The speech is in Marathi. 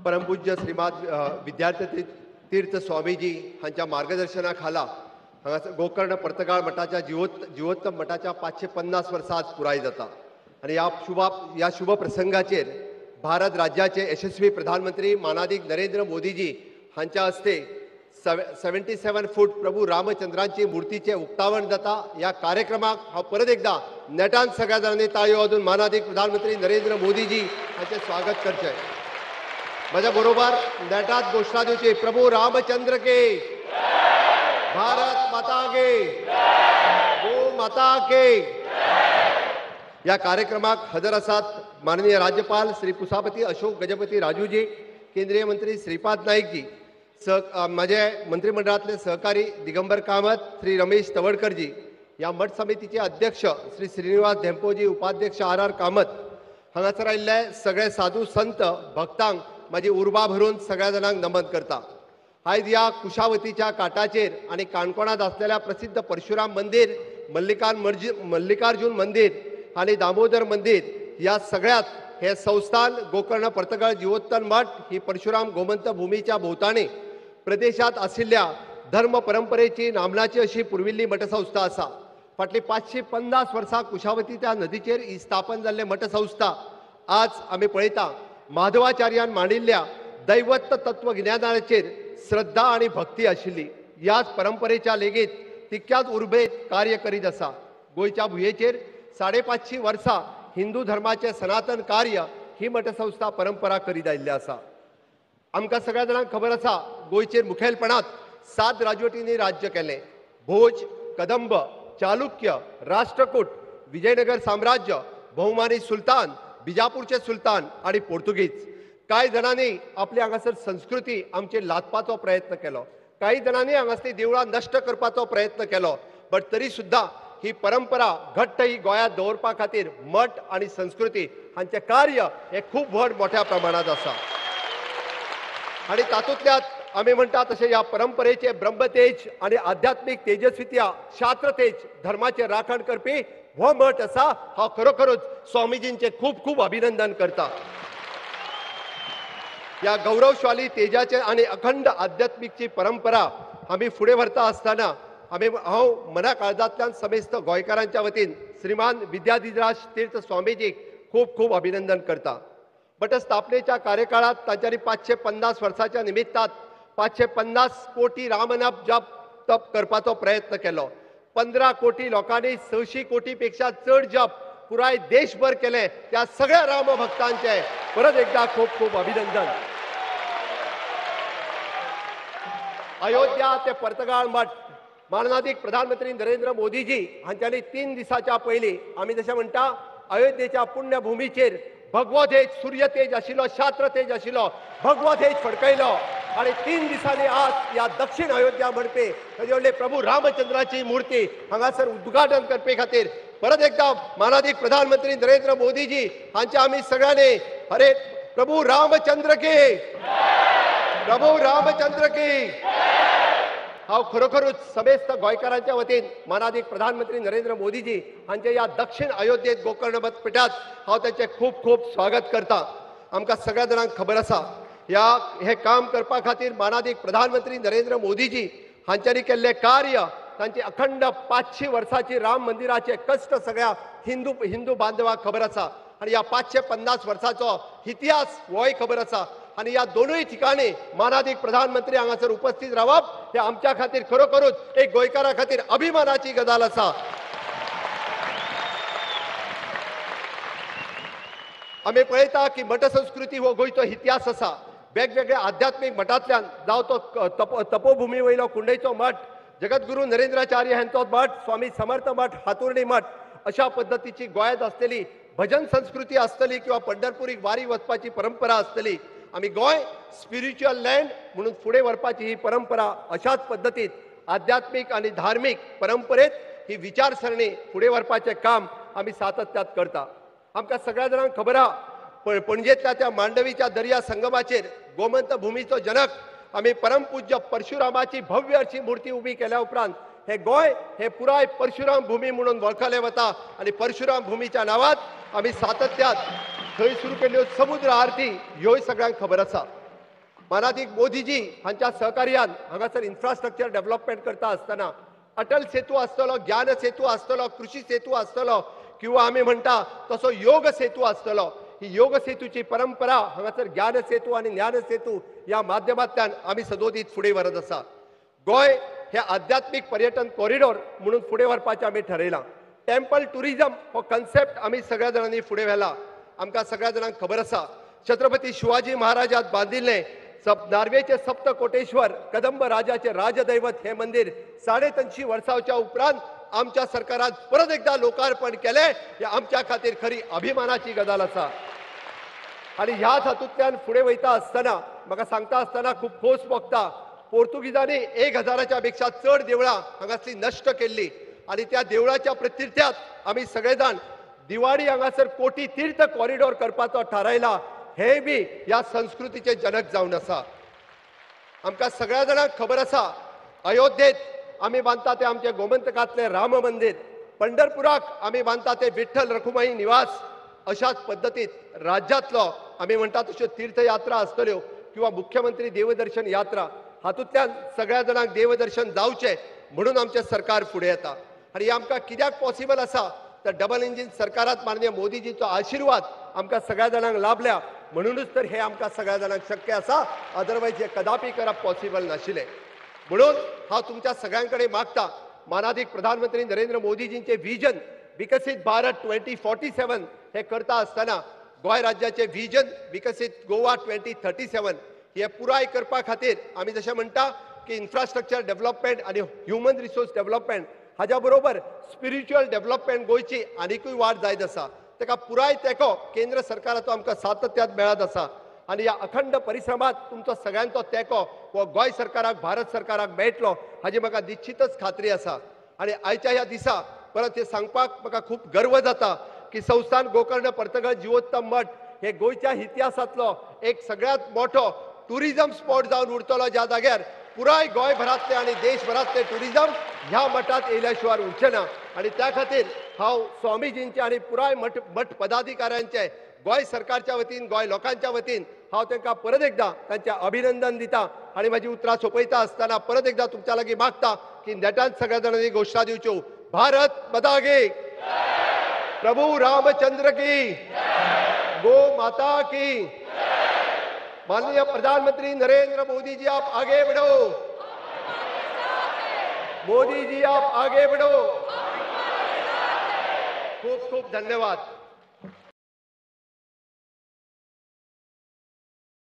परमपूज्य श्रीमाद विद्यार्थी तीर्थ स्वामीजी हांच्या मार्गदर्शनाखाला हांगासर गोकर्ण पर्तगाळ मठाच्या जीवोत्तम मठाच्या 550 वर्सां आज पुराय जाता आणि या शुभ प्रसंगाचेर भारत राज्याचे यशस्वी प्रधानमंत्री मानाधिक नरेंद्र मोदीजी हांच्या हस्ते 77 फूट प्रभू रामचंद्रांची मूर्तीचे उक्तावण जाता। या कार्यक्रमाक हांव परत एकदा नेटान सगळ्या जाणांनी ताळयो वाजून मानाधिक प्रधानमंत्री नरेंद्र मोदीजी हांचे स्वागत करचे। माझ्या बरोबर नेटात घोषणा दिवची, प्रभू रामचंद्र के भारत माता के गो माता के। या कार्यक्रमाक हजर आसात माननीय राज्यपाल श्री पुसापती अशोक गजपती राजूजी, केंद्रीय मंत्री श्रीपाद नाईकजी, माझे मंत्रिमंडळातले सहकारी दिगंबर कामत, श्री रमेश तवडकरजी, या मठ समितीचे अध्यक्ष श्री श्रीनिवास धेंपोजी, उपाध्यक्ष RR कामत, हांगासर आयिल्ले सगळे साधू संत भक्तांक माझी उर्बा भरून सगळ्या जाणांक नमन करता। आयज या कुशावतीच्या काटाचेर आणि काणकोणात असलेल्या प्रसिद्ध परशुराम मंदिर, मल्लिकार्जुन मंदिर आणि दामोदर मंदिर या सगळ्यात हे संस्थान गोकर्ण पर्तगाळ जीवोत्तम मठ ही परशुराम गोमंत भूमीच्या भोवताणी प्रदेशात आशिल्ल्या धर्म परंपरेची नामनाची अशी पुर्विल्ली मठसंस्था आसा। फाटली 550 वर्सां कुशावतीच्या नदीचेर ही स्थापन जाल्ले मठसंस्था आज आमी पळयता माधवाचार्यान मांडिल्ल्या दैवत तत्वज्ञानाचेर श्रद्धा आणि भक्ती आशिल्ली। याच परंपरेच्या लेगीत तितक्याच उर्बेत कार्य करीत आसा। गोयच्या भुंयेचेर 550 वर्सां हिंदू धर्माचे सनातन कार्य ही मठसंस्था परंपरा करीत आयिल्ली आसा। आमकां सगळ्या जाणांक खबर आसा गोयचेर मुखेलपणांत 7 राजवटींनी राज्य केलें। भोज, कदंब, चालुक्य, राष्ट्रकूट, विजयनगर साम्राज्य, बहुमानी सुलतान, बिजापूरचे सुलतान आणि पोर्तुगीज। कांय जाणांनी आपली हांगासर संस्कृती आमचेर लादपाचो प्रयत्न केलो, कांय जाणांनी हांगासली देवळां नश्ट करपाचो प्रयत्न केलो, बट तरी सुद्धा ही परंपरा घट्ट ही गोंयांत दवरपा खातीर मठ आणि संस्कृती हांचे कार्य हे खूब मोठ्या प्रमाणात आसा। आणि तातूंतल्यात आमी म्हणटा तशें ह्या परंपरेचे ब्रह्मतेज आणि आध्यात्मिक तेजस्वित्या शास्त्रतेज धर्माचे राखण करपी हो मठ आसा। हांव खरोखरूच स्वामीजींचे खूब खूब अभिनंदन करता। या गौरवशाली तेजाचे आणि अखंड आध्यात्मिकची परंपरा आमी फुडें व्हरता आसतना हांव मना काळजांतल्यान समेस्त गोंयकारांच्या वतीन श्रीमान विद्याधिराज तीर्थ स्वामीजीक खूब खूब अभिनंदन करता। मठ स्थापनेच्या कार्यकाळात तांच्यांनी 550 वर्साच्या निमित्तात 550 कोटी रामनाम जप करपाचो प्रयत्न केलो। 15 कोटी लोकांनी 600 कोटी पेक्षा चड जप पुराय देशभर केले। त्या सगळ्या रामभक्तांचे परत एकदा खूब खूब अभिनंदन। अयोध्या ते पर्तगाळ मठ माननीय प्रधानमंत्री नरेंद्र मोदीजी हांच्यांनी 3 दिसाच्या पयलीं आमी जशें म्हणटा अयोध्येच्या पुण्यभूमीचेर भगवो तेज, सूर्य तेज आशिल्लो, शास्त्र तेज आशिल्लो, भगवो तेज फडकयलो आणि 3 दिसांनी आज या दक्षिण अयोध्या म्हणपी ताजे व्हडले प्रभू रामचंद्राची मूर्ती हांगासर उद्घाटन करपे खातीर परत एकदा माननीय प्रधानमंत्री नरेंद्र मोदीजी हांचे आमी सगळ्यांनी हरे प्रभू रामचंद्र की, प्रभू रामचंद्र की। हांव खरोखरूच समेस्त गोंयकारांच्या वतीन माननीय प्रधानमंत्री नरेंद्र मोदीजी हांचे या दक्षिण अयोध्येत गोकर्ण मठपीठात हांव तांचे खूब खूब स्वागत करता। आमकां सगळ्या जाणांक खबर आसा हे काम करपा खातीर माननीय प्रधानमंत्री नरेंद्र मोदीजी हांच्यांनी केल्ले कार्य, तांची अखंड 500 वर्साची राम मंदिराचे कश्ट सगळ्या हिंदू बांधवांक खबर आसा आणि या 550 वर्साचो इतिहास होय खबर आसा। आणि या दोनूय ठिकाणी माननीय प्रधानमंत्री हांगासर उपस्थित रावप हे आमच्या खातीर खरोखरूच एक गोंयकारा खातीर अभिमानाची गजाल आसा। आमी पळयता की मठ संस्कृती हो गोंयचो इतिहास आसा। वेगवेगळ्या आध्यात्मिक मठांतल्यान जावं तो तपोभुमी वयलो कुंडयचो मठ, जगद्गुरू नरेंद्राचार्य हांचो मठ, स्वामी समर्थ मठ, हातुर्णी मठ, अशा पद्धतीची गोंयांत आसलेली भजन संस्कृती आसतली किंवा पंढरपुरी वारी वचपाची परंपरा आसतली। आमी गोंय स्पिरिच्युअल लँड म्हणून फुडें व्हरपाची ही परंपरा अशाच पद्धतीत आध्यात्मिक आणि धार्मिक परंपरेत ही विचारसरणी फुडें व्हरपाचें काम आमी सातत्यात करता। आमकां सगळ्या जाणांक खबर आहा पणजेंतल्या त्या मांडवीच्या दर्या संगमाचेर गोमंत भूमीचो जनक आमी परमपूज्य परशुरामाची भव्य अशी मूर्ती उबी केल्या उपरांत हे गोय हे पुराय परशुराम भूमी म्हणून वळखले वता आणि परशुराम भूमीच्या नावात आम्ही सातत्यात थंय सुरू केल्ल्यो समुद्र आरती ह्योय सगळ्यांक खबर आसा। मानाधिक मोदीजी हांच्या सहकार्यान हांगासर इन्फ्रास्ट्रक्चर डेव्हलपमेंट करता आसतना अटल सेतू आसतलो, ज्ञान सेतू आसतलो, कृषी सेतू आसतलो किंवा आमी म्हणटा तसो योग सेतू आसतलो. ही योग सेतूची परंपरा हांगासर ज्ञान सेतू आणि ज्ञान सेतू या माध्यमांतल्यान आमी सदोदीत फुडें व्हरत आसा. गोंय हे आध्यात्मिक पर्यटन कॉरिडॉर म्हणून फुडें व्हरपाचें आमी ठरयलां. टेम्पल टुरिझम हो कन्सेप्ट आमी सगळ्या जाणांनी फुडें व्हेला. आमकां सगळ्या जाणांक खबर आसा छत्रपती शिवाजी महाराजात बांदिल्लें नार्वेचे सप्त कोटेश्वर कदंब राजाचे राजदैवत हे मंदिर 350 वर्सांच्या उपरांत आमच्या सरकारान परत एकदा लोकार्पण केले. हे आमच्या खातीर खरी अभिमानाची गजाल आसा. आणि ह्याच हातूंतल्यान फुडें वयता आसतना म्हाका सांगता आसतना खूब खोस भोगता. पोर्तुगीजांनी 1000च्या पेक्षा चड देवळां हांगासली नश्ट केल्ली आणि त्या देवळाच्या प्रतीर्थ्यात आमी सगळे जाण दिवाडी हांगासर कोटी तीर्थ कॉरिडॉर करपाचो थारायला. हे बी ह्या संस्कृतीचे जनक जावन आसा. आमकां सगळ्या जाणांक खबर आसा अयोध्येत आमी बांदता ते आमचे गोमंतकातले राम मंदिर, पंढरपुराक आमी बांदता ते विठ्ठल रखुमाई निवास. अशाच पद्दतीत राज्यांतलो आमी म्हणटा तश्यो तीर्थयात्रा आसतल्यो किंवा मुख्यमंत्री देवदर्शन यात्रा हातूंतल्यान सगळ्या जाणांक देवदर्शन जावचें म्हणून आमचें सरकार फुडें येता. आनी हे आमकां कित्याक पॉसिबल आसा तर डबल इंजीन सरकारांत माननीय मोदीजीचो आशिर्वाद आमकां सगळ्या जाणांक लाभल्या म्हणूनच तर हे आमकां सगळ्या जाणांक शक्य आसा. अदरवायज हे कदापि करप पॉसिबल नाशिल्लें. म्हणून हांव तुमच्या सगळ्यां कडेन मागता मानाधिक प्रधानमंत्री नरेंद्र मोदीजींचे विजन विकसीत भारत 2047 हे करता आसतना गोंय राज्याचे विजन विकसीत गोवा 2037 हे पुराय करपा खातीर आमी जशें म्हणटा की इन्फ्रास्ट्रक्चर डेव्हलपमेंट आणि ह्युमन रिसोर्स डेव्हलपमेंट हाज्या बरोबर स्पिरिच्युअल डेव्हलपमेंट गोंयची आनीकूय वाड जायत आसा. ताका पुराय तेंको केंद्र सरकाराचो आमकां सातत्यान मेळत आसा. आणि या अखंड परिश्रमात तुमचो सगळ्यांचो तेंको हो गोंय सरकाराक भारत सरकाराक मेळटलो हाजी म्हाका निश्चितच खात्री आसा. आणि आयच्या ह्या दिसा परत हे सांगपाक म्हाका खूब गर्व जाता की संस्थान गोकर्ण पर्तगळ जिवोत्तम मठ हे गोंयच्या इतिहासातलो एक सगळ्यात मोठो टुरिझम स्पॉट जावन उरतलो ज्या जाग्यार पुराय गोंयभरांतले आणि देशभरांतले टुरिझम ह्या मठात येयल्या शिवाय उरचे ना. आणि त्या खातीर हांव स्वामीजींचे आणि पुराय मठ पदाधिकाऱ्यांचे गोंय सरकारच्या वतीन गोंय लोकांच्या वतीन हांव तांकां परत एकदा तांचे अभिनंदन दिता. आणि म्हजी उतरां सोंपयता आसतना परत एकदा तुमच्या लागीं मागता की नेटान सगळ्या जाणांनी घोशणा दिवच्यो. भारत माता की प्रभु रामचंद्र की गो माता की. माननीय प्रधानमंत्री नरेंद्र मोदी जी आप आगे बढ़ो. मोदी जी आप आगे बढ़ो. खूब खूब धन्यवाद.